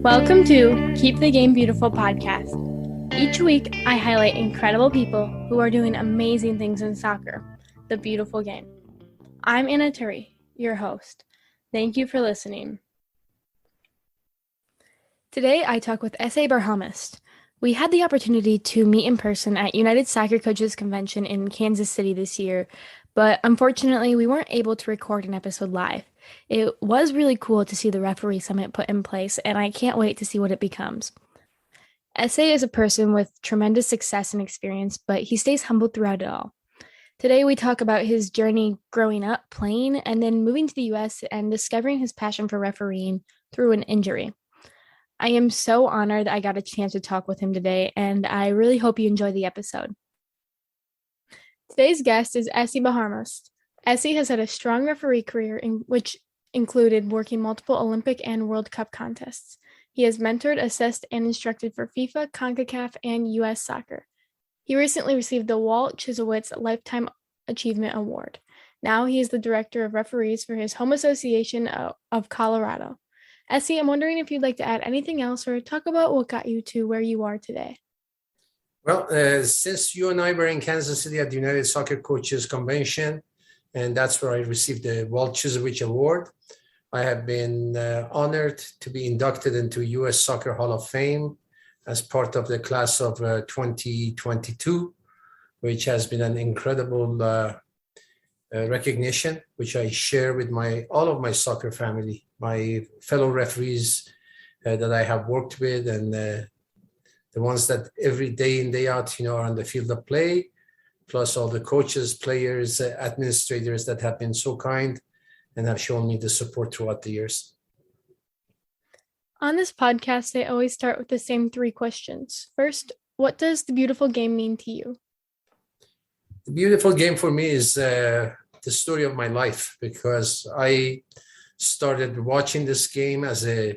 Welcome to Keep the Game Beautiful podcast. Each week, I highlight incredible people who are doing amazing things in soccer, the beautiful game. I'm Anna Turi, your host. Thank you for listening. Today, I talk with Esse Baharmast. We had the opportunity to meet in person at United Soccer Coaches Convention in Kansas City this year, but unfortunately, we weren't able to record an episode live. It was really cool to see the referee summit put in place, and I can't wait to see what it becomes. Esse is a person with tremendous success and experience, but he stays humble throughout it all. Today, we talk about his journey growing up, playing, and then moving to the U.S. and discovering his passion for refereeing through an injury. I am so honored that I got a chance to talk with him today, and I really hope you enjoy the episode. Today's guest is Esse Baharmast. Esse has had a strong referee career which included working multiple Olympic and World Cup contests. He has mentored, assessed, and instructed for FIFA, Concacaf, and U.S. Soccer. He recently received the Walt Chyzowych Lifetime Achievement Award. Now he is the director of referees for his home association of Colorado. Esse, I'm wondering if you'd like to add anything else or talk about what got you to where you are today. Well, since you and I were in Kansas City at the United Soccer Coaches Convention, and that's where I received the Walt Chyzowych Award, I have been honored to be inducted into U.S. Soccer Hall of Fame as part of the class of 2022, which has been an incredible recognition, which I share with all of my soccer family, my fellow referees that I have worked with, and the ones that every day in, day out, are on the field of play, plus all the coaches, players, administrators that have been so kind and have shown me the support throughout the years. On this podcast, I always start with the same three questions. First, what does the beautiful game mean to you? The beautiful game for me is the story of my life, because I started watching this game as a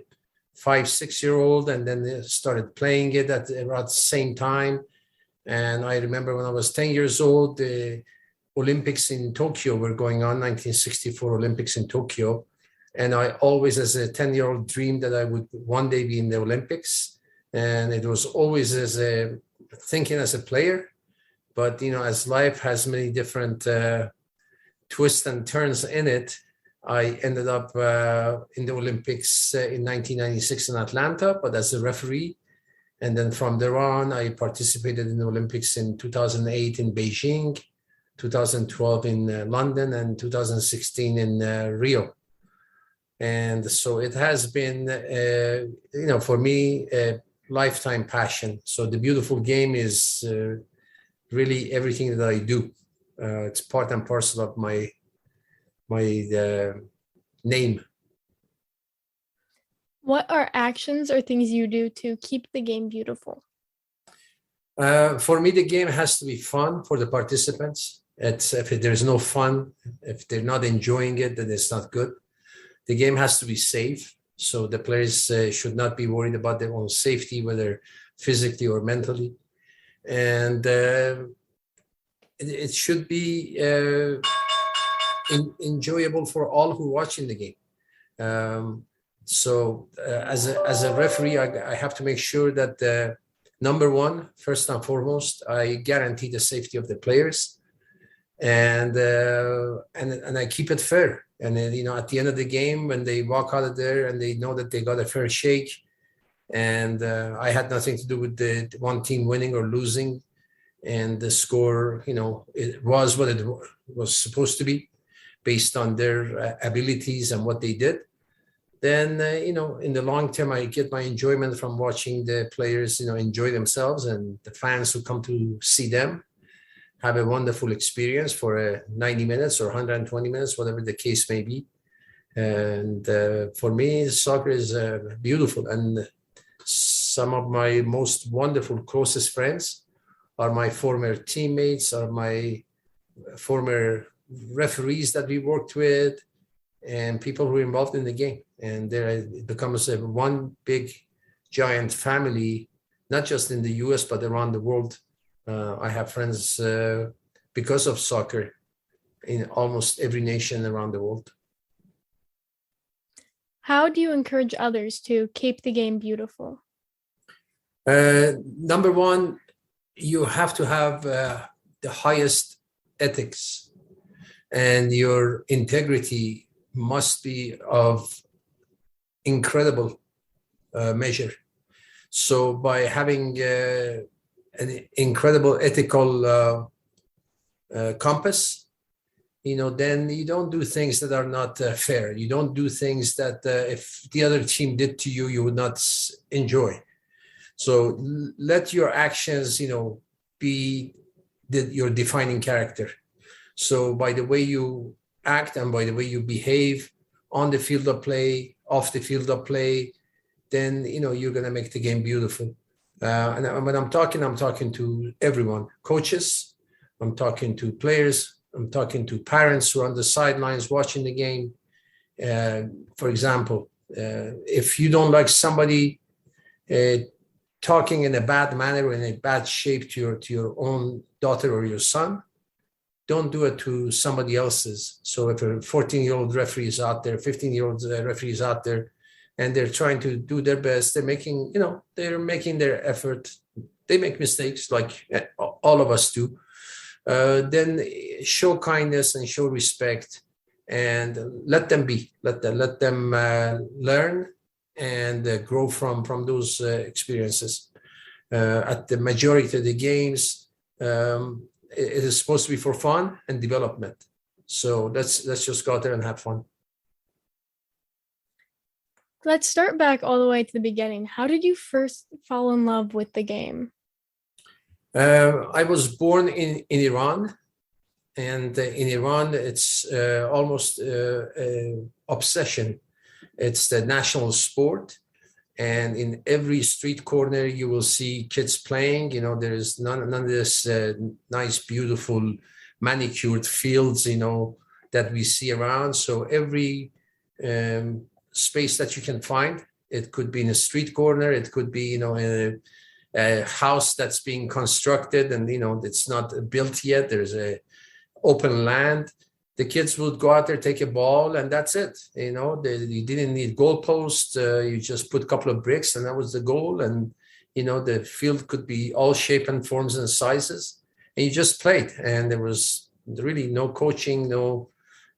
5-6-year-old, and then started playing it at around the same time. And I remember when I was 10 years old, the Olympics in Tokyo were going on, 1964 Olympics in Tokyo. And I always, as a 10-year-old, dreamed that I would one day be in the Olympics. And it was always thinking as a player. But, as life has many different twists and turns in it, I ended up in the Olympics in 1996 in Atlanta, but as a referee. And then from there on, I participated in the Olympics in 2008 in Beijing, 2012 in London, and 2016 in Rio. And so it has been, for me, a lifetime passion. So the beautiful game is really everything that I do. It's part and parcel of my name. What are actions or things you do to keep the game beautiful? For me, the game has to be fun for the participants. If there's no fun, if they're not enjoying it, then it's not good. The game has to be safe. So the players should not be worried about their own safety, whether physically or mentally. And it should be enjoyable for all who are watching the game. So as a referee, I have to make sure that number one, first and foremost, I guarantee the safety of the players, and I keep it fair. And then, at the end of the game, when they walk out of there and they know that they got a fair shake, and I had nothing to do with the one team winning or losing, and the score, it was what it was supposed to be, based on their abilities and what they did, then, in the long term, I get my enjoyment from watching the players, enjoy themselves, and the fans who come to see them have a wonderful experience for 90 minutes or 120 minutes, whatever the case may be. And for me, soccer is beautiful. And some of my most wonderful, closest friends are my former teammates, are my former referees that we worked with, and people who are involved in the game. And there it becomes one big, giant family, not just in the US, but around the world, I have friends because of soccer in almost every nation around the world. How do you encourage others to keep the game beautiful? Number one, you have to have the highest ethics, and your integrity must be of incredible measure. So by having an incredible ethical compass, then you don't do things that are not fair. You don't do things that if the other team did to you, you would not enjoy. So let your actions, be your defining character. So by the way you act and by the way you behave on the field of play, off the field of play, then, you're going to make the game beautiful. And when I'm talking to everyone, coaches, I'm talking to players, I'm talking to parents who are on the sidelines watching the game. For example, if you don't like somebody talking in a bad manner or in a bad shape to your own daughter or your son, don't do it to somebody else's. So if a 14-year-old referee is out there, 15-year-old referee is out there, and they're trying to do their best, they're making their effort. They make mistakes like all of us do. Then show kindness and show respect, and let them be. Let them learn and grow from those experiences. At the majority of the games, it is supposed to be for fun and development. So let's just go out there and have fun. Let's start back all the way to the beginning. How did you first fall in love with the game? I was born in Iran, and in Iran, it's almost an obsession. It's the national sport, and in every street corner, you will see kids playing. There is none of this nice, beautiful, manicured fields, that we see around. So every space that you can find, it could be in a street corner, it could be, in a house that's being constructed and it's not built yet, there's a open land. The kids would go out there, take a ball, and that's it. You didn't need goalposts. You just put a couple of bricks and that was the goal. And the field could be all shape and forms and sizes, and you just played. And there was really no coaching, no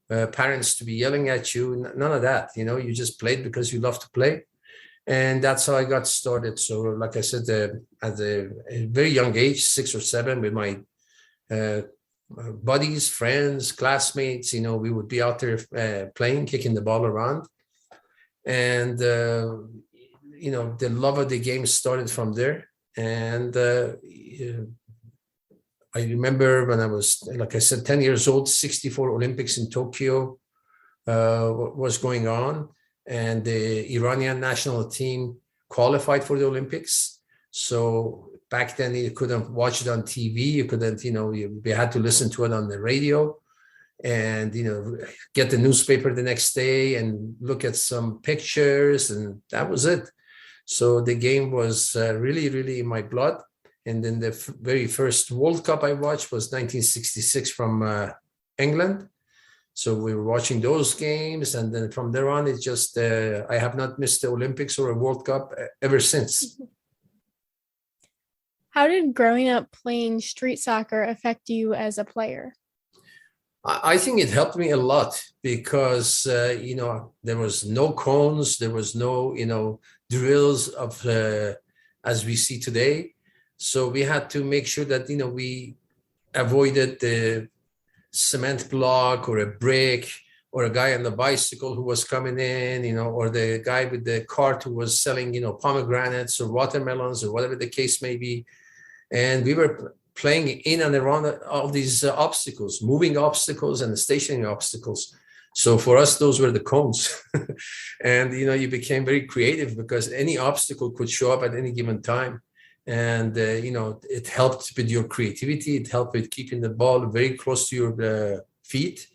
parents to be yelling at you, none of that. You just played because you love to play. And that's how I got started. So like I said, at a very young age, 6 or 7, with my buddies, friends, classmates, we would be out there playing, kicking the ball around. And, the love of the game started from there. And I remember when I was, like I said, 10 years old, 64 Olympics in Tokyo was going on. And the Iranian national team qualified for the Olympics. So back then you couldn't watch it on TV. You couldn't, you had to listen to it on the radio and, get the newspaper the next day and look at some pictures, and that was it. So the game was really, really in my blood. And then the very first World Cup I watched was 1966 from England. So we were watching those games, and then from there on, it's just I have not missed the Olympics or a World Cup ever since. How did growing up playing street soccer affect you as a player? I think it helped me a lot because, there was no cones, there was no, drills of as we see today. So we had to make sure that, we avoided the cement block or a brick or a guy on the bicycle who was coming in, or the guy with the cart who was selling, pomegranates or watermelons or whatever the case may be. And we were playing in and around all these obstacles, moving obstacles and stationary obstacles. So for us, those were the cones. And, you became very creative because any obstacle could show up at any given time. And, it helped with your creativity. It helped with keeping the ball very close to your feet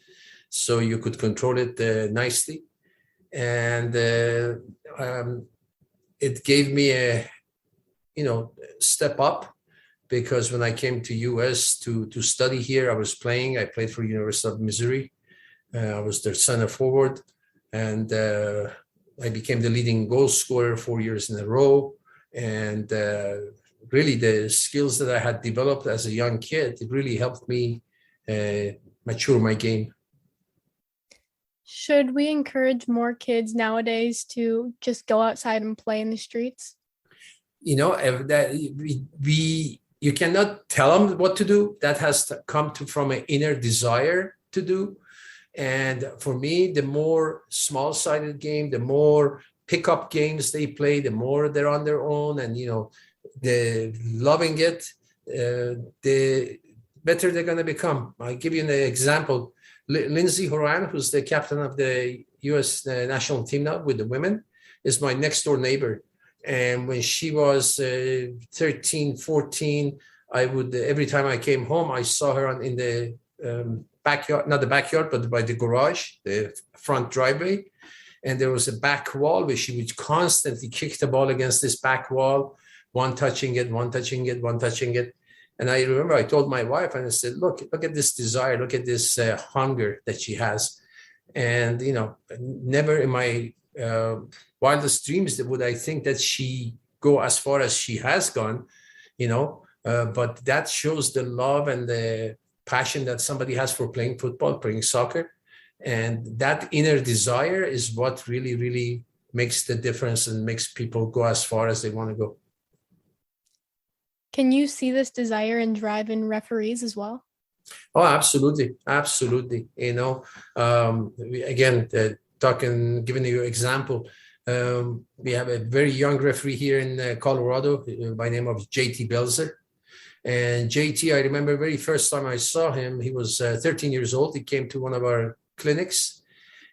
so you could control it nicely. And it gave me a, step up because when I came to US to study here, I was playing. I played for University of Missouri. I was their center forward, and I became the leading goal scorer 4 years in a row. And really, the skills that I had developed as a young kid, it really helped me mature my game. Should we encourage more kids nowadays to just go outside and play in the streets? You know, if that you cannot tell them what to do. That has to come from an inner desire to do. And for me, the more small-sided game, the more pickup games they play, the more they're on their own, and they're loving it, the better they're going to become. I'll give you an example. Lindsay Horan, who's the captain of the U.S. national team now with the women, is my next door neighbor. And when she was 13, 14, I would, every time I came home, I saw her in the backyard, not the backyard, but by the garage, the front driveway. And there was a back wall where she would constantly kick the ball against this back wall, one touching it, one touching it, one touching it. And I remember I told my wife, and I said, look at this desire, look at this hunger that she has. And, never in my wildest dreams would I think that she go as far as she has gone, but that shows the love and the passion that somebody has for playing football, playing soccer. And that inner desire is what really, really makes the difference and makes people go as far as they want to go. Can you see this desire and drive in referees as well? Oh, absolutely. Absolutely. Again, giving you an example, we have a very young referee here in Colorado by the name of JT Belzer. And JT, I remember very first time I saw him, he was 13 years old. He came to one of our clinics,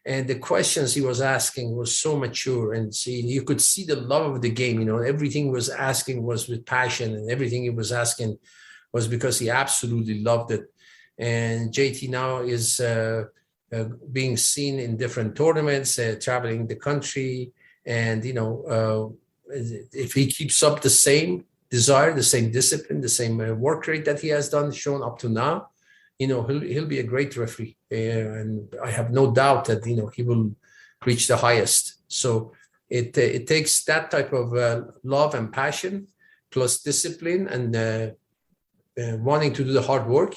and the questions he was asking were so mature, and you could see the love of the game. Everything he was asking was with passion, and everything he was asking was because he absolutely loved it. And JT now is being seen in different tournaments, traveling the country. And, if he keeps up the same desire, the same discipline, the same work rate that he has shown up to now, he'll be a great referee. And I have no doubt that, he will reach the highest. So it takes that type of love and passion plus discipline and wanting to do the hard work.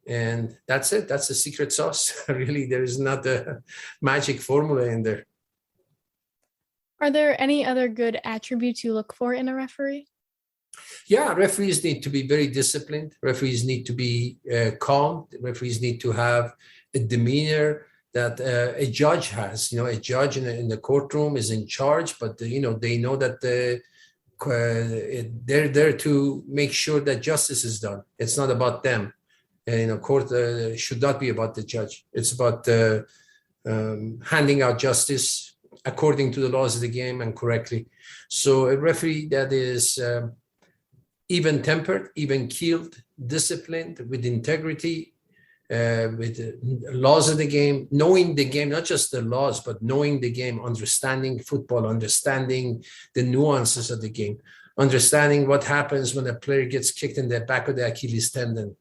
And that's it. That's the secret sauce. Really, there is not a magic formula in there. Are there any other good attributes you look for in a referee? Yeah, referees need to be very disciplined. Referees need to be calm. Referees need to have a demeanor that a judge has. A judge in the courtroom is in charge, but they know that they're there to make sure that justice is done. It's not about them. Court should not be about the judge. It's about handing out justice according to the laws of the game and correctly. So a referee that is even-tempered, even-keeled, disciplined, with integrity, with the laws of the game, knowing the game, not just the laws, but knowing the game, understanding football, understanding the nuances of the game, understanding what happens when a player gets kicked in the back of the Achilles tendon,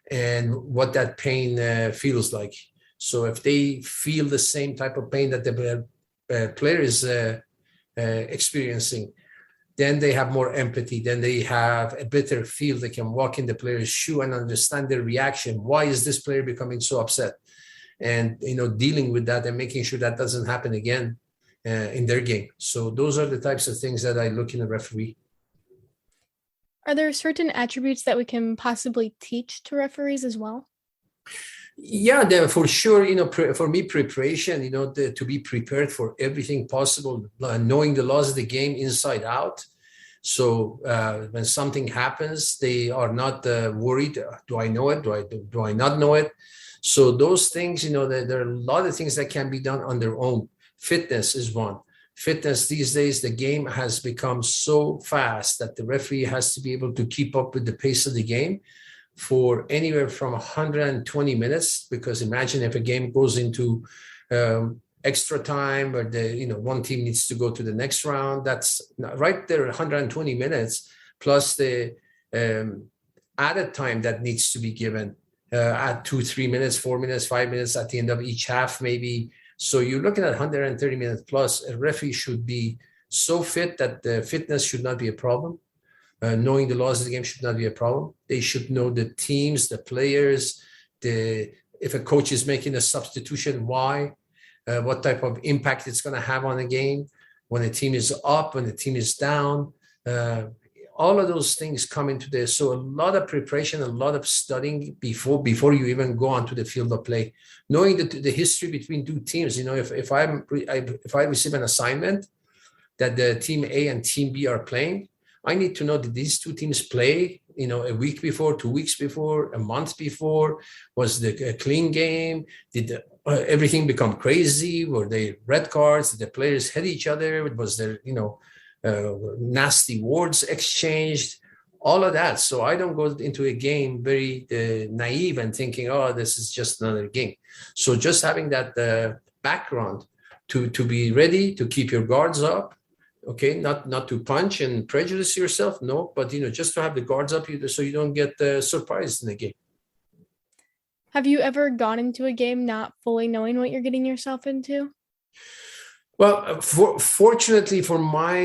and what that pain feels like. So if they feel the same type of pain that the player is experiencing, then they have more empathy. Then they have a better feel. They can walk in the player's shoe and understand their reaction. Why is this player becoming so upset? And, dealing with that and making sure that doesn't happen again in their game. So those are the types of things that I look in a referee. Are there certain attributes that we can possibly teach to referees as well? Yeah, for sure. For me, preparation, to be prepared for everything possible, knowing the laws of the game inside out. So when something happens, they are not worried. Do I know it? Do I not know it? So those things, there are a lot of things that can be done on their own. Fitness is one. Fitness these days, the game has become so fast that the referee has to be able to keep up with the pace of the game for anywhere from 120 minutes, because imagine if a game goes into extra time or one team needs to go to the next round, that's right there 120 minutes plus the added time that needs to be given at 2, 3 minutes, 4 minutes, 5 minutes at the end of each half, maybe. So you're looking at 130 minutes plus. A referee should be so fit that the fitness should not be a problem. Knowing the laws of the game should not be a problem. They should know the teams, the players, if a coach is making a substitution, why, what type of impact it's going to have on the game, when the team is up, when the team is down. All of those things come into this. So a lot of preparation, a lot of studying before you even go onto the field of play. Knowing the history between two teams. If I receive an assignment that the team A and team B are playing, I need to know that these two teams play, a week before, 2 weeks before, a month before. Was the a clean game? Did everything become crazy? Were they red cards? Did the players hit each other? Was there, nasty words exchanged? All of that. So I don't go into a game very naive and thinking, oh, this is just another game. So just having that background to be ready, to keep your guards up. Okay, not to punch and prejudice yourself, no, but just to have the guards up so you don't get surprised in the game. Have you ever gone into a game not fully knowing what you're getting yourself into? Well, fortunately for my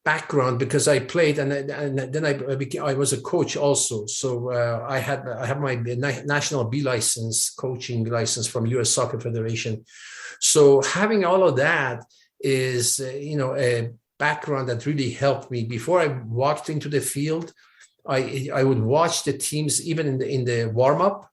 background, because I played and then I was a coach also. So I have my national B license, coaching license from U.S. Soccer Federation. So having all of that is a background that really helped me. Before I walked into the field, I would watch the teams even in the warm-up,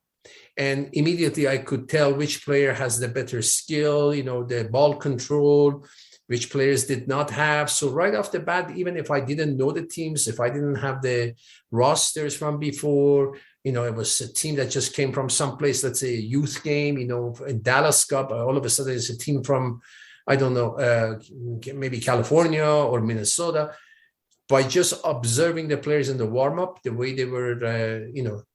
and immediately I could tell which player has the better skill, the ball control, which players did not have. So right off the bat, even if I didn't know the teams, if I didn't have the rosters from before, it was a team that just came from someplace, let's say a youth game, in Dallas Cup, all of a sudden it's a team from, I don't know, maybe California or Minnesota. By just observing the players in the warm-up, the way they were,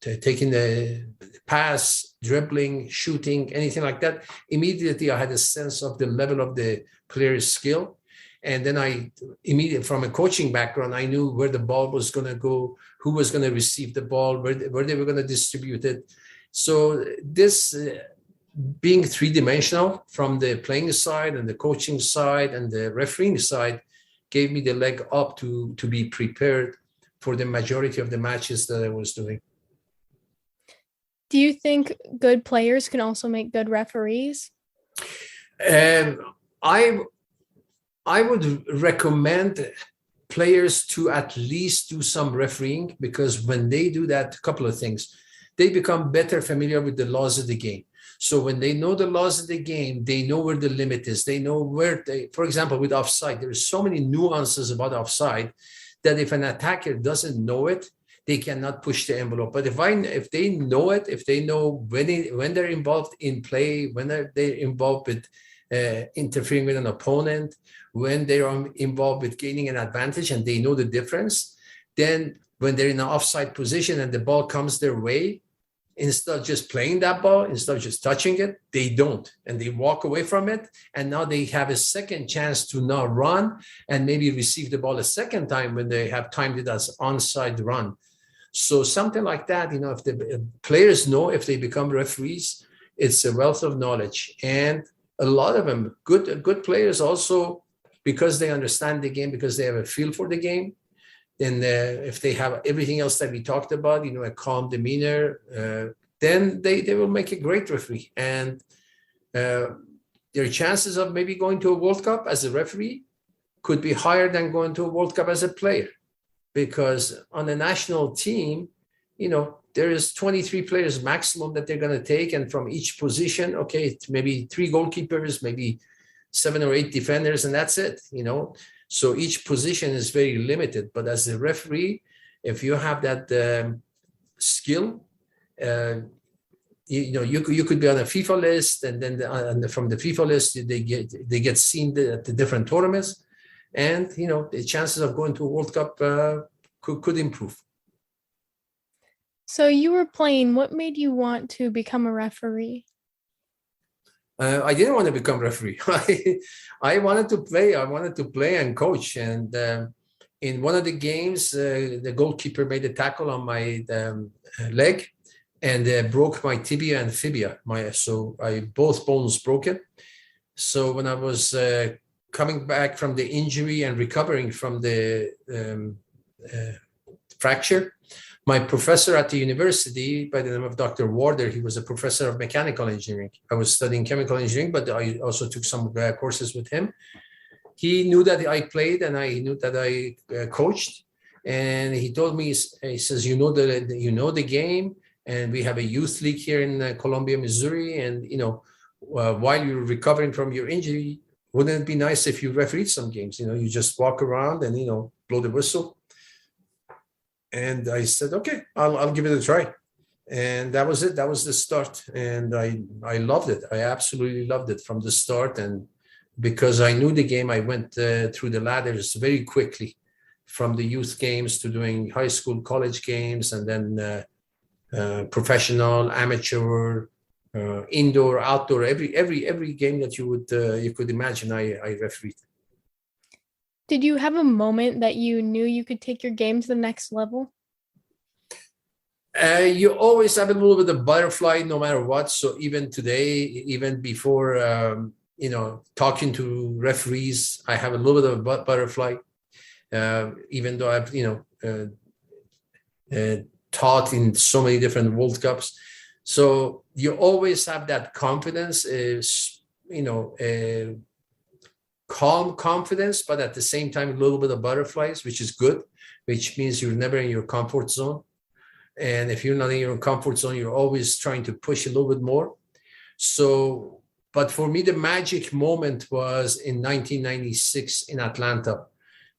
taking the pass, dribbling, shooting, anything like that, immediately I had a sense of the level of the player's skill. And then I immediately, from a coaching background, I knew where the ball was going to go, who was going to receive the ball, where they were going to distribute it. So this being three-dimensional from the playing side and the coaching side and the refereeing side gave me the leg up to be prepared for the majority of the matches that I was doing. Do you think good players can also make good referees? I would recommend players to at least do some refereeing, because when they do that, a couple of things, they become better familiar with the laws of the game. So when they know the laws of the game, they know where the limit is. They know for example, with offside, there's so many nuances about offside that if an attacker doesn't know it, they cannot push the envelope. But if they know it, if they know when they're involved in play, when they're involved with interfering with an opponent, when they are involved with gaining an advantage, and they know the difference, then when they're in an offside position and the ball comes their way, instead of just playing that ball, instead of just touching it, they don't. And they walk away from it. And now they have a second chance to now run and maybe receive the ball a second time when they have timed it as onside run. So something like that, if the players know, if they become referees, it's a wealth of knowledge. And a lot of them, good players also, because they understand the game, because they have a feel for the game. Then if they have everything else that we talked about, a calm demeanor, then they will make a great referee. And their chances of maybe going to a World Cup as a referee could be higher than going to a World Cup as a player. Because on the national team, there is 23 players maximum that they're going to take. And from each position, okay, maybe 3 goalkeepers, maybe 7 or 8 defenders, and that's it, So each position is very limited. But as a referee, if you have that skill, you could be on a FIFA list, and then from the FIFA list they get seen at the different tournaments, and the chances of going to a World Cup could improve. So you were playing. What made you want to become a referee? I didn't want to become referee. I wanted to play. I wanted to play and coach. And in one of the games, the goalkeeper made a tackle on my leg and broke my tibia and fibia. So both bones broken. So when I was coming back from the injury and recovering from the fracture, my professor at the university by the name of Dr. Warder, he was a professor of mechanical engineering. I was studying chemical engineering, but I also took some courses with him. He knew that I played and I knew that I coached. And he told me, he says, you know the game, and we have a youth league here in Columbia, Missouri. And, while you're recovering from your injury, wouldn't it be nice if you refereed some games? You just walk around and, blow the whistle. And I said, okay, I'll give it a try. And that was it. That was the start. And I loved it. I absolutely loved it from the start. And because I knew the game, I went through the ladders very quickly, from the youth games to doing high school, college games, and then professional, amateur, indoor, outdoor, every game that you could imagine, I refereed. Did you have a moment that you knew you could take your game to the next level? You always have a little bit of butterfly no matter what. So even today, even before, talking to referees, I have a little bit of butterfly, even though I've, taught in so many different World Cups. So you always have that confidence, calm confidence, but at the same time, a little bit of butterflies, which is good, which means you're never in your comfort zone. And if you're not in your comfort zone, you're always trying to push a little bit more. So, but for me, the magic moment was in 1996 in Atlanta,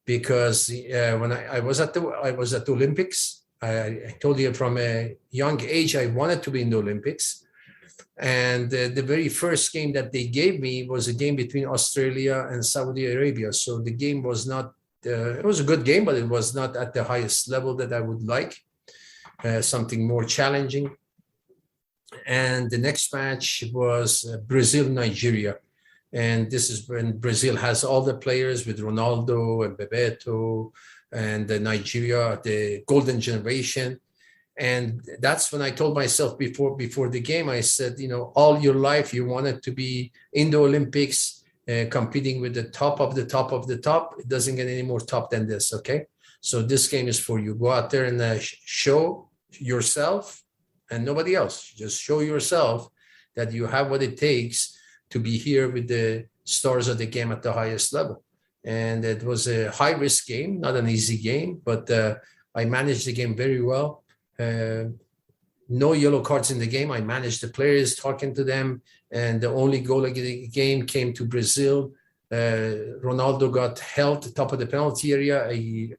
because when I was at the Olympics, I told you from a young age, I wanted to be in the Olympics. And the very first game that they gave me was a game between Australia and Saudi Arabia. So the game was not, it was a good game, but it was not at the highest level that I would like, something more challenging. And the next match was Brazil-Nigeria. And this is when Brazil has all the players with Ronaldo and Bebeto and Nigeria, the golden generation. And that's when I told myself before the game, I said, all your life you wanted to be in the Olympics, competing with the top of the top of the top. It doesn't get any more top than this, okay? So this game is for you. Go out there and show yourself and nobody else. Just show yourself that you have what it takes to be here with the stars of the game at the highest level. And it was a high-risk game, not an easy game, but I managed the game very well. No yellow cards in the game. I managed the players, talking to them, and the only goal of the game came to Brazil. Ronaldo got held top of the penalty area.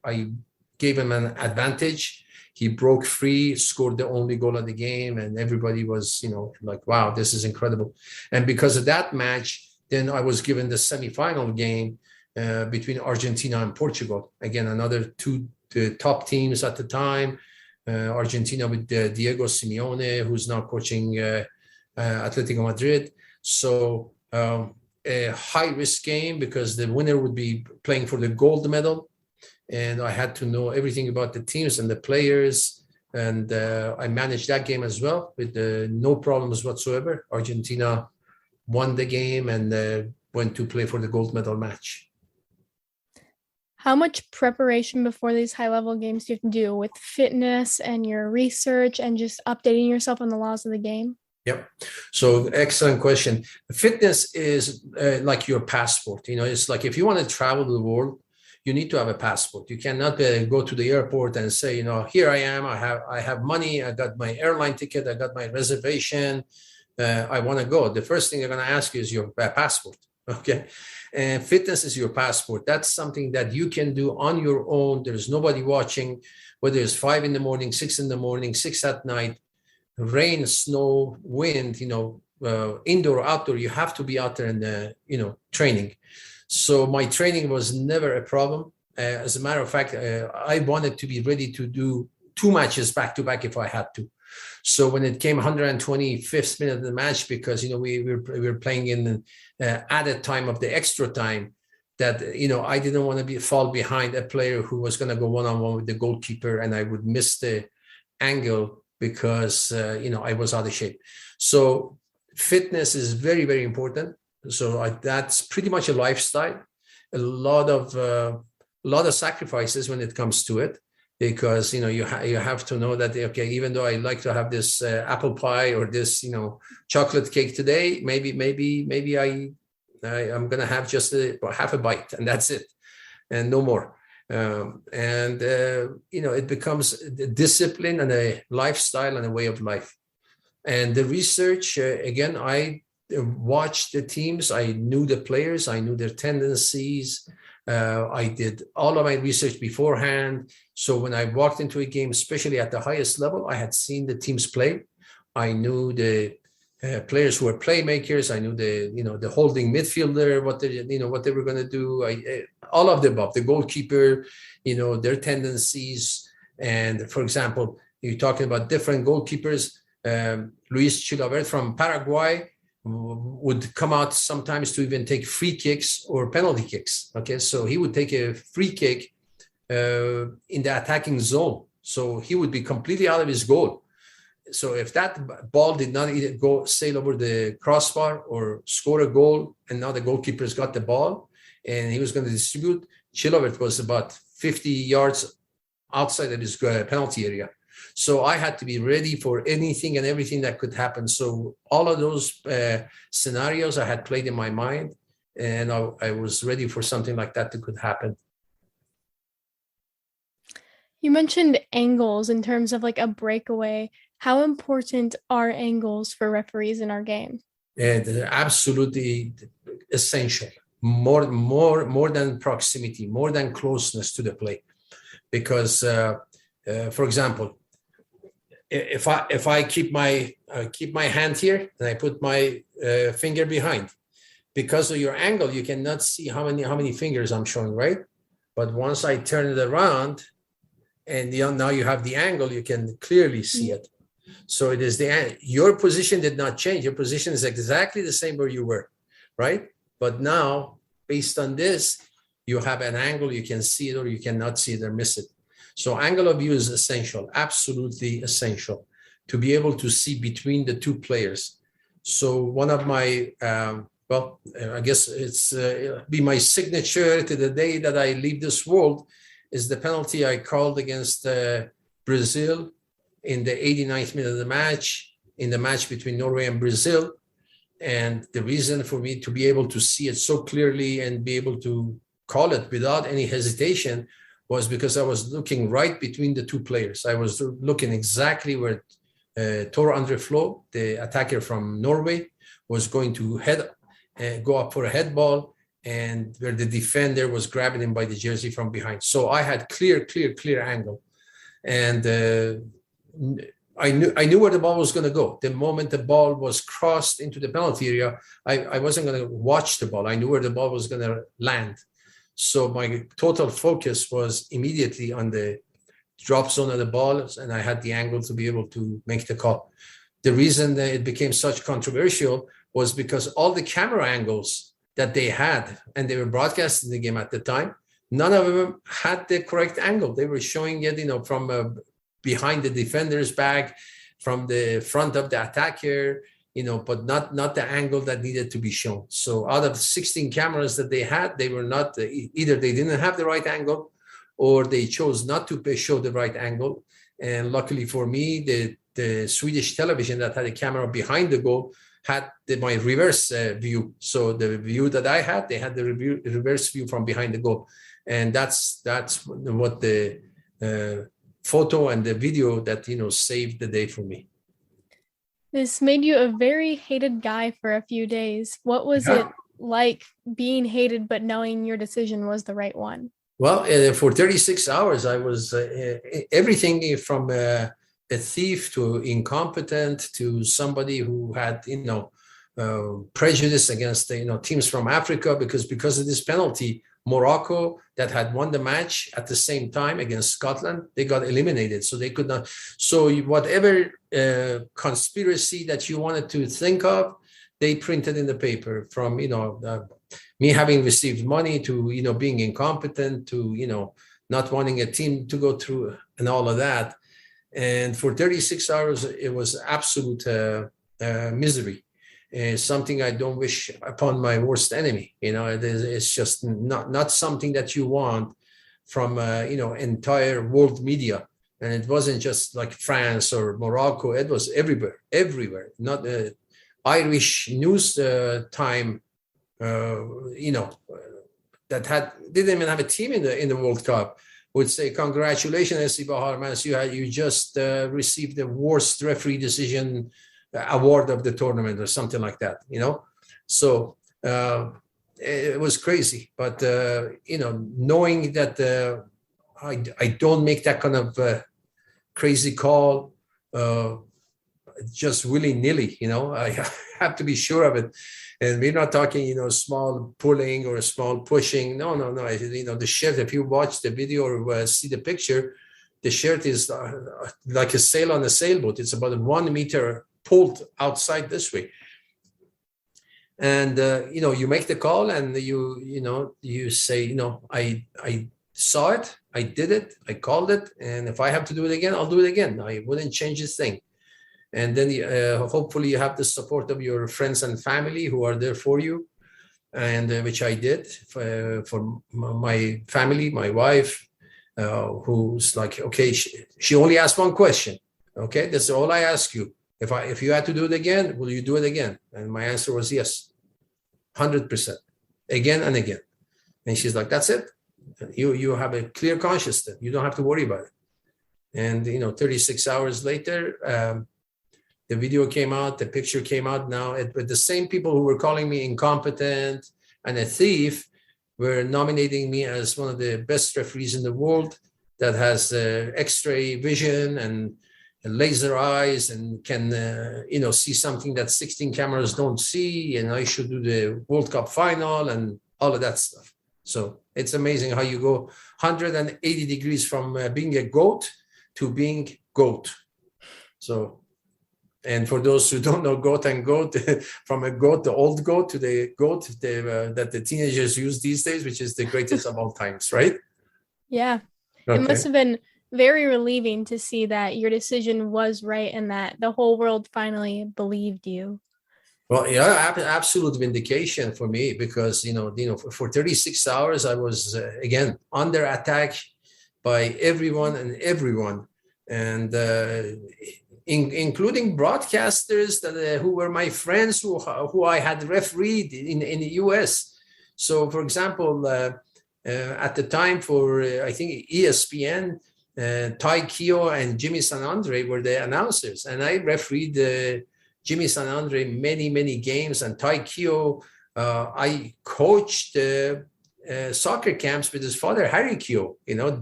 I gave him an advantage. He broke free, scored the only goal of the game, and everybody was, like, wow, this is incredible. And because of that match, then I was given the semifinal game between Argentina and Portugal. Again, another two top teams at the time. Argentina with Diego Simeone, who's now coaching Atletico Madrid. So a high-risk game because the winner would be playing for the gold medal. And I had to know everything about the teams and the players. And I managed that game as well with no problems whatsoever. Argentina won the game and went to play for the gold medal match. How much preparation before these high-level games do you have to do with fitness and your research and just updating yourself on the laws of the game? Yep. So excellent question. Fitness is like your passport. It's like if you want to travel the world, you need to have a passport. You cannot go to the airport and say, here I am. I have money. I got my airline ticket. I got my reservation. I want to go. The first thing they're going to ask you is your passport. Okay. And fitness is your passport. That's something that you can do on your own. There's nobody watching, whether it's 5 a.m, 6 a.m, 6 p.m, rain, snow, wind, indoor, outdoor, you have to be out there and, training. So my training was never a problem. As a matter of fact, I wanted to be ready to do 2 matches back to back if I had to. So when it came 125th minute of the match, because we were playing in added time of the extra time, that, I didn't want to fall behind a player who was going to go one-on-one with the goalkeeper, and I would miss the angle because, I was out of shape. So fitness is very, very important. So that's pretty much a lifestyle, a lot of sacrifices when it comes to it, because, you have to know that, okay, even though I like to have this apple pie or this, chocolate cake today, maybe I'm going to have just half a bite, and that's it, and no more. It becomes a discipline and a lifestyle and a way of life. And the research, again, I watched the teams. I knew the players. I knew their tendencies. I did all of my research beforehand. So when I walked into a game, especially at the highest level, I had seen the teams play. I knew the players who were playmakers. I knew the holding midfielder, what they were going to do. All of the above, the goalkeeper, their tendencies. And for example, you're talking about different goalkeepers. Luis Chilavert from Paraguay would come out sometimes to even take free kicks or penalty kicks. Okay, so he would take a free kick in the attacking zone. So he would be completely out of his goal. So if that ball did not either sail over the crossbar or score a goal, and now the goalkeeper's got the ball and he was going to distribute, Chilavert was about 50 yards outside of his penalty area. So I had to be ready for anything and everything that could happen. So all of those scenarios I had played in my mind, and I was ready for something like that could happen. You mentioned angles in terms of like a breakaway. How important are angles for referees in our game? They're absolutely essential. More than proximity, more than closeness to the play. Because, for example, if I keep my hand here and I put my finger behind, because of your angle, you cannot see how many fingers I'm showing, right? But once I turn it around, and now you have the angle, you can clearly see it. So it is your position did not change. Your position is exactly the same where you were, right? But now, based on this, you have an angle, you can see it or you cannot see it or miss it. So angle of view is essential, absolutely essential, to be able to see between the two players. So one of my, I guess it's be my signature to the day that I leave this world, is the penalty I called against Brazil in the 89th minute of the match, in the match between Norway and Brazil. And the reason for me to be able to see it so clearly and be able to call it without any hesitation was because I was looking right between the two players. I was looking exactly where Tor Andre Flo, the attacker from Norway, was going to go up for a head ball, and where the defender was grabbing him by the jersey from behind. So I had clear angle. And I knew where the ball was going to go. The moment the ball was crossed into the penalty area, I wasn't going to watch the ball. I knew where the ball was going to land. So my total focus was immediately on the drop zone of the ball, and I had the angle to be able to make the call. The reason that it became such controversial was because all the camera angles that they had, and they were broadcasting the game at the time, none of them had the correct angle. They were showing it, from behind the defender's back, from the front of the attacker, but not the angle that needed to be shown. So out of 16 cameras that they had, they were not, either they didn't have the right angle, or they chose not to show the right angle. And luckily for me, the Swedish television that had a camera behind the goal had my reverse view. So the view that I had, they had the reverse view from behind the goal. And that's what the photo and the video that, saved the day for me. This made you a very hated guy for a few days. What was it like being hated, but knowing your decision was the right one? Well, for 36 hours, I was everything from a thief to incompetent to somebody who had, prejudice against, teams from Africa, because of this penalty. Morocco, that had won the match at the same time against Scotland, they got eliminated. So they could not. So whatever conspiracy that you wanted to think of, they printed in the paper, from, me having received money to, being incompetent to, not wanting a team to go through and all of that. And for 36 hours, it was absolute misery. Something I don't wish upon my worst enemy. It's just not something that you want from, entire world media. And it wasn't just like France or Morocco. It was everywhere. Not Irish news time, that didn't even have a team in the World Cup, would say, "Congratulations, Esse Baharmast, you just received the worst referee decision award of the tournament," or something like that. So it was crazy. But knowing that I don't make that kind of crazy call just willy-nilly. I have to be sure of it. And we're not talking, small pulling or small pushing. No. The shirt, if you watch the video or see the picture, the shirt is like a sail on a sailboat. It's about 1 meter pulled outside this way. And, you make the call and you say, I saw it, I did it, I called it. And if I have to do it again, I'll do it again. I wouldn't change a thing. And then hopefully you have the support of your friends and family who are there for you, and which I did for my family, my wife, who's like, okay, she only asked one question. Okay, that's all I ask you. If you had to do it again, will you do it again? And my answer was yes, 100%, again and again. And she's like, that's it. You have a clear conscience then. You don't have to worry about it. And 36 hours later, the video came out, the picture came out now. But the same people who were calling me incompetent and a thief were nominating me as one of the best referees in the world that has X-ray vision and laser eyes and can, see something that 16 cameras don't see. And I should do the World Cup final and all of that stuff. So it's amazing how you go 180 degrees from being a goat to being GOAT. So, and for those who don't know goat and goat, from a goat, the old goat, to the goat that the teenagers use these days, which is the greatest of all times, right? Yeah. Okay. It must have been very relieving to see that your decision was right and that the whole world finally believed you. Well, yeah, absolute vindication for me because, for 36 hours, I was, again, under attack by everyone. And including broadcasters who were my friends who I had refereed in the US. So, for example, at the time for, I think, ESPN, Ty Keogh and Jimmy San Andre were the announcers. And I refereed Jimmy San Andre many games. And Ty Keogh, I coached soccer camps with his father, Harry Keogh,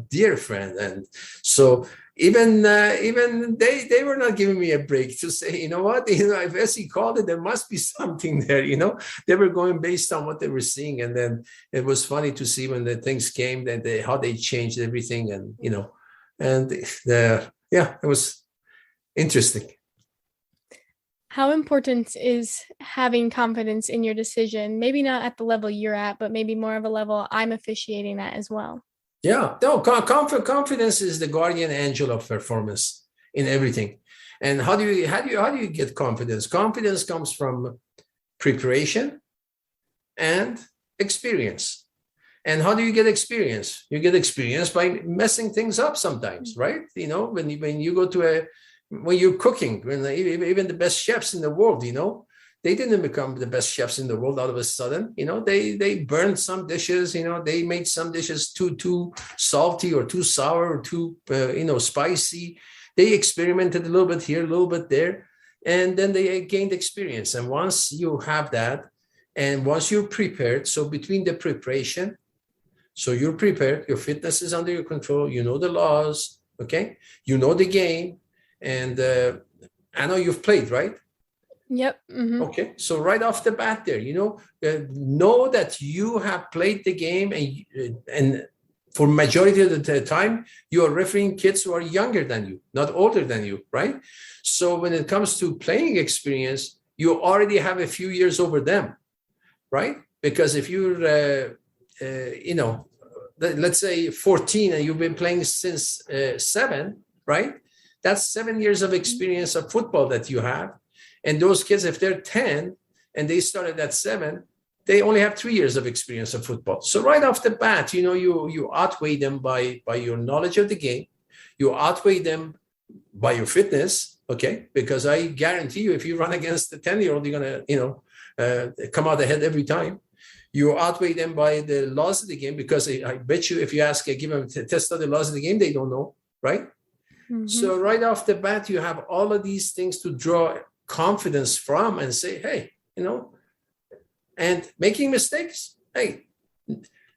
dear friend. And so even they were not giving me a break to say, if Esse called it, there must be something there, They were going based on what they were seeing. And then it was funny to see when the things came, that how they changed everything. And, it was interesting. How important is having confidence in your decision? Maybe not at the level you're at, but maybe more of a level I'm officiating at as well. Yeah, no, confidence is the guardian angel of performance in everything. And how do you get confidence? Confidence comes from preparation and experience. And how do you get experience? You get experience by messing things up sometimes, right? When you go to when you're cooking, even the best chefs in the world, they didn't become the best chefs in the world all of a sudden. They burned some dishes, they made some dishes too salty or too sour or too, spicy. They experimented a little bit here, a little bit there, and then they gained experience. And once you have that, and once you're prepared, so between the preparation, so you're prepared, your fitness is under your control, the laws, okay? The game. And I know you've played, right? Yep. Mm-hmm. Okay. So right off the bat there, know that you have played the game and for majority of the time, you are refereeing kids who are younger than you, not older than you, right? So when it comes to playing experience, you already have a few years over them, right? Because if you're, let's say 14 and you've been playing since 7, right? That's 7 years of experience of football that you have. And those kids, if they're 10 and they started at 7, they only have 3 years of experience of football. So right off the bat, you outweigh them by your knowledge of the game. You outweigh them by your fitness, okay? Because I guarantee you, if you run against the 10-year-old, you're gonna, come out ahead every time. You outweigh them by the laws of the game, because I bet you, if you give them a test of the laws of the game, they don't know, right? Mm-hmm. So right off the bat, you have all of these things to draw confidence from and say, hey, and making mistakes. Hey,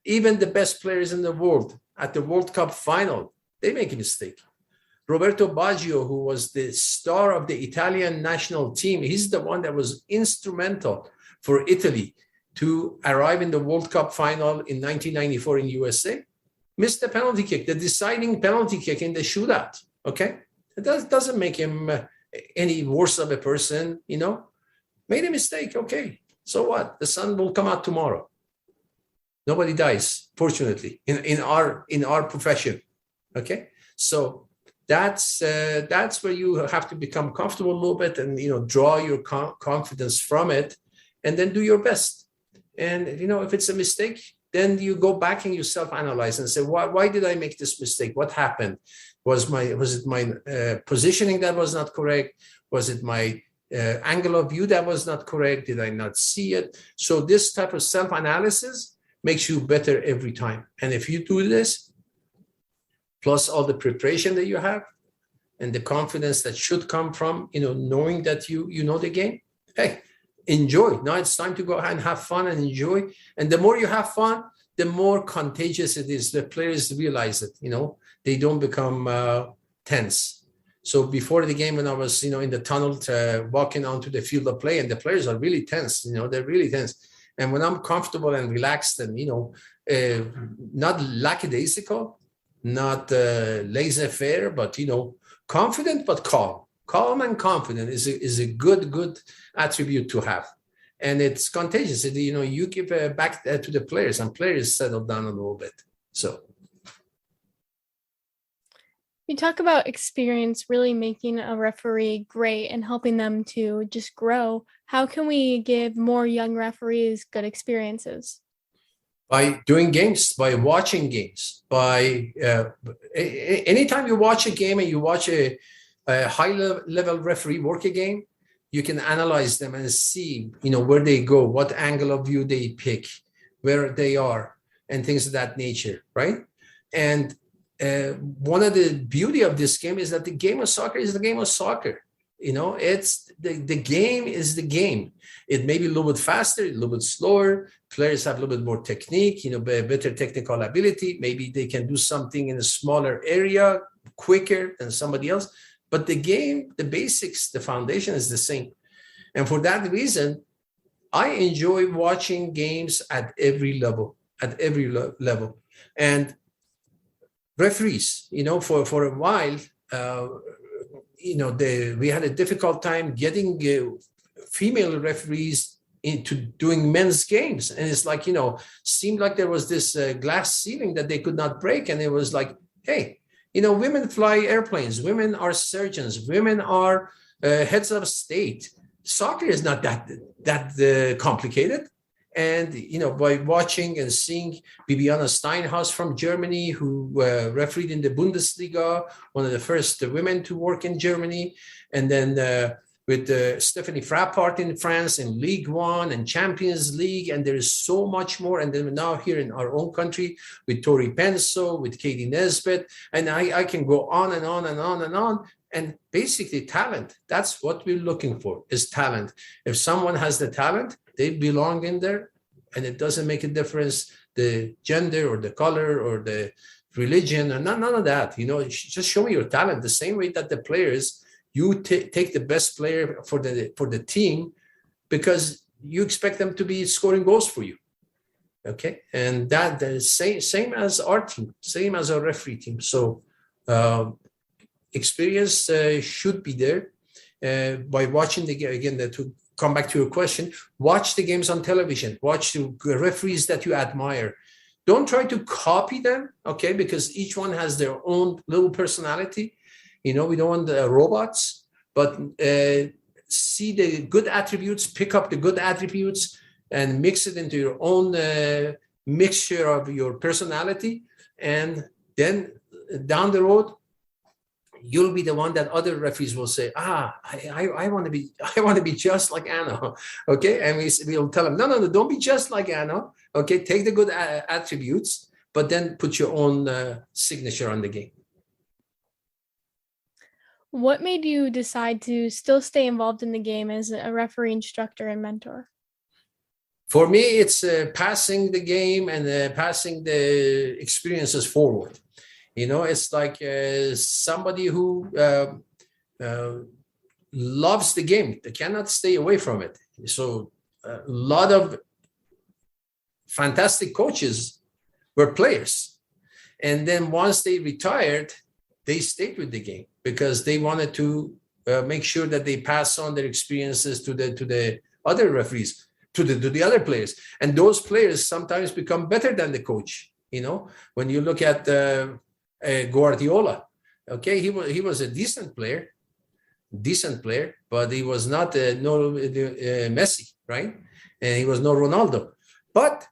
even the best players in the world at the World Cup final, they make a mistake. Roberto Baggio, who was the star of the Italian national team, he's the one that was instrumental for Italy to arrive in the World Cup final in 1994 in USA. Missed the penalty kick, the deciding penalty kick in the shootout. Okay, it doesn't make him any worse of a person. Made a mistake. Okay, so what? The sun will come out tomorrow. Nobody dies, fortunately, in our profession. Okay, so that's where you have to become comfortable a little bit and draw your confidence from it, and then do your best. And if it's a mistake, then you go back and you self-analyze and say, why did I make this mistake? What happened? Was it my positioning that was not correct? Was it my angle of view that was not correct? Did I not see it? So this type of self-analysis makes you better every time. And if you do this, plus all the preparation that you have and the confidence that should come from, knowing that you know the game, hey, enjoy. Now it's time to go ahead and have fun and enjoy. And the more you have fun, the more contagious it is. The players realize it, they don't become tense. So before the game, when I was, in the tunnel walking onto the field of play, and the players are really tense, they're really tense. And when I'm comfortable and relaxed and, not lackadaisical, not laissez-faire, but, confident, but calm. Calm and confident is a good attribute to have. And it's contagious. You give back to the players, and players settle down a little bit. So. You talk about experience really making a referee great and helping them to just grow. How can we give more young referees good experiences? By doing games, by watching games, by anytime you watch a game and you watch a high-level referee work a game, you can analyze them and see, where they go, what angle of view they pick, where they are, and things of that nature, right? And one of the beauty of this game is that the game of soccer is the game of soccer. It's the game is the game. It may be a little bit faster, a little bit slower. Players have a little bit more technique, better technical ability. Maybe they can do something in a smaller area quicker than somebody else. But the game, the basics, the foundation is the same. And for that reason, I enjoy watching games at every level, And referees, for a while, we had a difficult time getting female referees into doing men's games. And it's like, seemed like there was this glass ceiling that they could not break. And it was like, hey, women fly airplanes, women are surgeons, women are heads of state. Soccer is not that complicated. And, by watching and seeing Bibiana Steinhaus from Germany, who refereed in the Bundesliga, one of the first women to work in Germany, and then with Stephanie Frappart in France in Ligue 1 and Champions League, and there is so much more. And then now here in our own country with Tori Penso, with Katie Nesbitt, and I can go on and on and on and on. And basically talent, that's what we're looking for, is talent. If someone has the talent, they belong in there, and it doesn't make a difference, the gender or the color or the religion, or none of that. Just show me your talent. The same way that the players, you take the best player for the team, because you expect them to be scoring goals for you. Okay, and that the same as our team, same as our referee team. So experience should be there by watching the game again. To come back to your question, watch the games on television, watch the referees that you admire. Don't try to copy them, okay? Because each one has their own little personality. We don't want the robots, but see the good attributes, pick up the good attributes and mix it into your own mixture of your personality. And then down the road, you'll be the one that other referees will say, I want to be just like Anna, okay? And we'll tell them, no, don't be just like Anna, okay? Take the good attributes, but then put your own signature on the game. What made you decide to still stay involved in the game as a referee, instructor, and mentor? For me, it's passing the game and passing the experiences forward. It's like somebody who loves the game. They cannot stay away from it. So a lot of fantastic coaches were players. And then once they retired, they stayed with the game because they wanted to make sure that they pass on their experiences to the other referees, to the other players. And those players sometimes become better than the coach. When you look at Guardiola, okay, he was a decent player, but he was not Messi, right? And he was no Ronaldo. But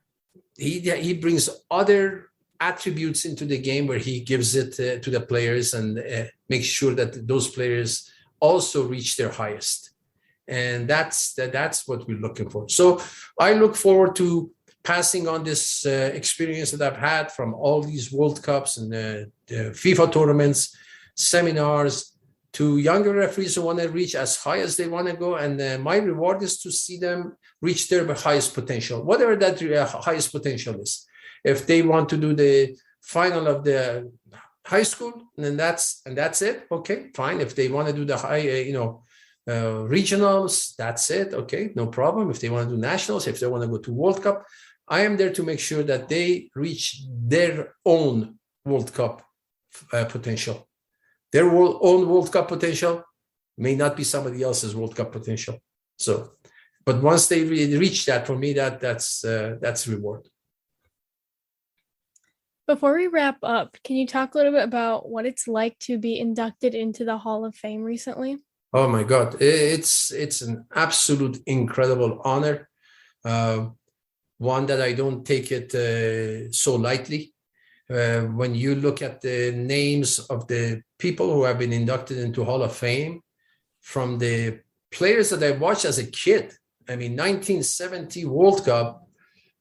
he brings other attributes into the game where he gives it to the players and makes sure that those players also reach their highest. And that's what we're looking for. So I look forward to passing on this experience that I've had from all these World Cups and the FIFA tournaments, seminars, to younger referees who want to reach as high as they want to go. And my reward is to see them reach their highest potential, whatever that highest potential is. If they want to do the final of the high school, then that's it. Okay, fine. If they want to do the high, regionals, that's it. Okay, no problem. If they want to do nationals, if they want to go to World Cup, I am there to make sure that they reach their own World Cup potential. Their own World Cup potential may not be somebody else's World Cup potential. So, but once they reach that, for me, that's reward. Before we wrap up, can you talk a little bit about what it's like to be inducted into the Hall of Fame recently? Oh my God, it's an absolute incredible honor. One that I don't take it so lightly. When you look at the names of the people who have been inducted into Hall of Fame, from the players that I watched as a kid, 1970 World Cup,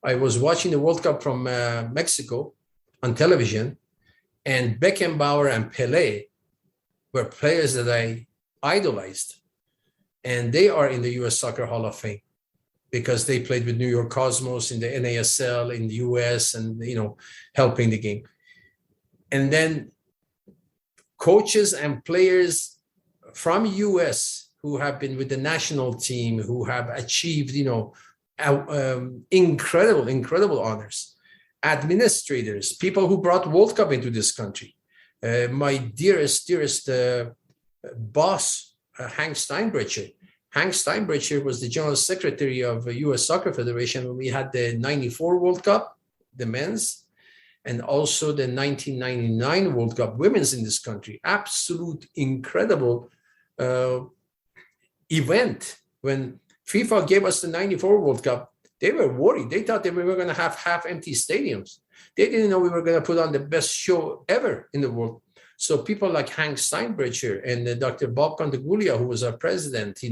I was watching the World Cup from Mexico on television, and Beckenbauer and Pelé were players that I idolized, and they are in the U.S. Soccer Hall of Fame because they played with New York Cosmos in the NASL in the U.S. and helping the game. And then coaches and players from U.S. who have been with the national team, who have achieved incredible honors. Administrators, people who brought World Cup into this country. My dearest boss, Hank Steinbrecher. Hank Steinbrecher was the General Secretary of the U.S. Soccer Federation when we had the 94 World Cup, the men's, and also the 1999 World Cup women's in this country. Absolute incredible event. When FIFA gave us the 94 World Cup, they were worried. They thought that we were going to have half-empty stadiums. They didn't know we were going to put on the best show ever in the world. So people like Hank Steinbrecher and Dr. Bob Conteguglia, who was our president,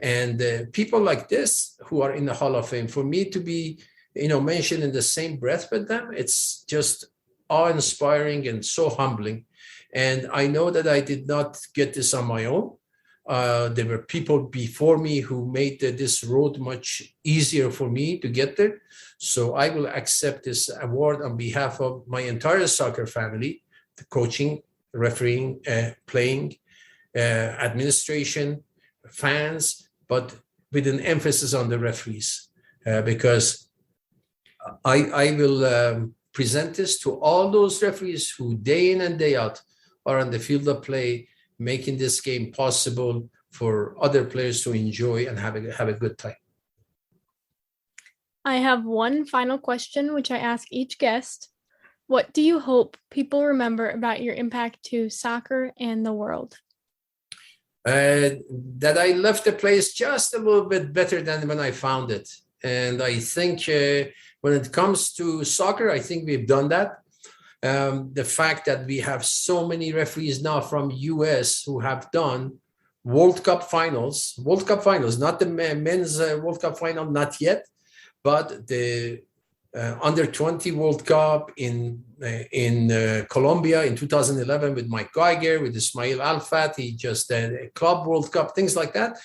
and people like this who are in the Hall of Fame, for me to be, mentioned in the same breath with them, it's just awe-inspiring and so humbling. And I know that I did not get this on my own. There were people before me who made this road much easier for me to get there. So I will accept this award on behalf of my entire soccer family, the coaching, refereeing, playing, administration, fans, but with an emphasis on the referees, because I will present this to all those referees who day in and day out are on the field of play, making this game possible for other players to enjoy and have a good time. I have one final question, which I ask each guest. What do you hope people remember about your impact to soccer and the world? That I left the place just a little bit better than when I found it. And I think when it comes to soccer, I think we've done that. The fact that we have so many referees now from US who have done World Cup finals, not the men's World Cup final, not yet, but the under 20 World Cup in Colombia in 2011 with Mike Geiger, with Ismail Alfat. He just did a club World Cup, things like that.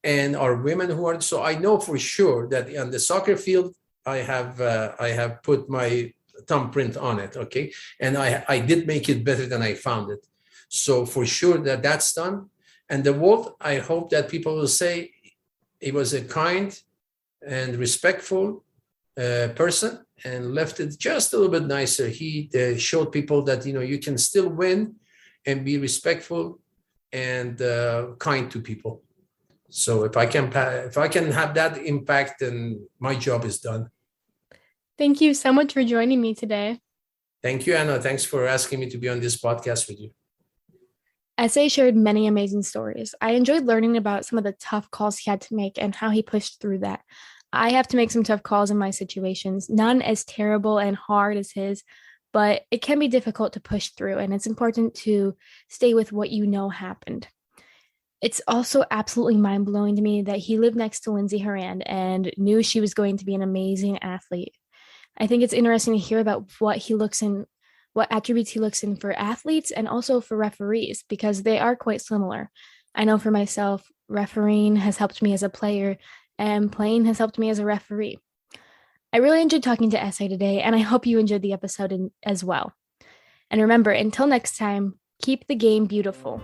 And our women who are, so I know for sure that on the soccer field, I have put my thumbprint on it, okay? And I did make it better than I found it. So for sure that's done. And the Walt, I hope that people will say he was a kind and respectful person and left it just a little bit nicer. He showed people that, you can still win and be respectful and kind to people. So if I can have that impact, then my job is done. Thank you so much for joining me today. Thank you, Anna. Thanks for asking me to be on this podcast with you. Esse shared many amazing stories. I enjoyed learning about some of the tough calls he had to make and how he pushed through that. I have to make some tough calls in my situations, none as terrible and hard as his, but it can be difficult to push through, and it's important to stay with what you know happened. It's also absolutely mind-blowing to me that he lived next to Lindsay Horan and knew she was going to be an amazing athlete. I think it's interesting to hear about what attributes he looks in for athletes and also for referees, because they are quite similar. I know for myself, refereeing has helped me as a player and playing has helped me as a referee. I really enjoyed talking to Esse today, and I hope you enjoyed the episode as well. And remember, until next time, keep the game beautiful.